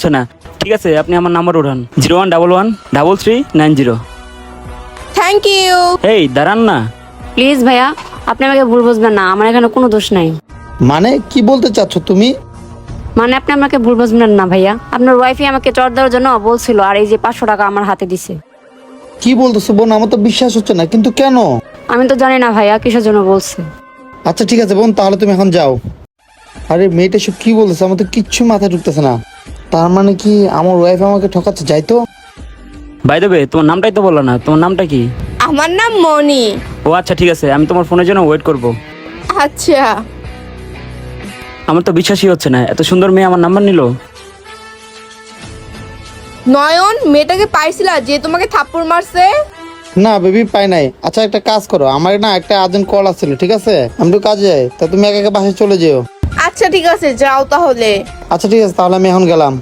হচ্ছে না। ঠিক আছে, আপনি আমার নাম্বার উঠান 01113339 থ্যাংক ইউ। এই দাঁড়ান না। প্লিজ ভাইয়া, আপনি আমাকে ভুল বুঝবেন না, আমার এখানে কোনো দোষ নাই। মানে কি বলতে চাচ্ছ তুমি? মানে আপনি আমাকে ভুল বুঝবেন না ভাইয়া, আপনার ওয়াইফই আমাকে চড় দেওয়ার জন্য বলছিল, আর এই যে 500 টাকা আমার হাতে দিছে। কি বলতেছো বোন, আমার তো বিশ্বাস হচ্ছে না, কিন্তু কেন? আমি তো জানি না ভাইয়া কিসের জন্য বলছে। আচ্ছা ঠিক আছে বোন, তাহলে তুমি এখন যাও। আরে মেয়েটা সব কি বলতেছে, আমার তো কিচ্ছু মাথায় ঢুকতেছে না। তার মানে কি আমার ওয়াইফ আমাকে ঠকাচ্ছে? যাই তো। বাই দ্য ওয়ে, তোমার নামটাই তো বললো না, তোমার নামটা কি? আমার নাম মনি। ও আচ্ছা ঠিক আছে, আমি তোমার ফোনের জন্য ওয়েট করব। আচ্ছা। আমার তো বিশ্বাসই হচ্ছে না, এত সুন্দর মেয়ে আমার নাম্বার নিল। নয়ন, মেয়েটাকে পাইছিলা যে তোমাকে থাপ্পড় মারছে? না বেবি, পাই নাই। আচ্ছা একটা কাজ করো, আমার না একটা আর্জেন্ট কল আসছিল, ঠিক আছে আমি তো কাজে যাই, তা তুমি একা একা বাসায় চলে যেও। আচ্ছা ঠিক আছে, যাও তাহলে। আচ্ছা ঠিক আছে, তাহলে আমি এখন গেলাম।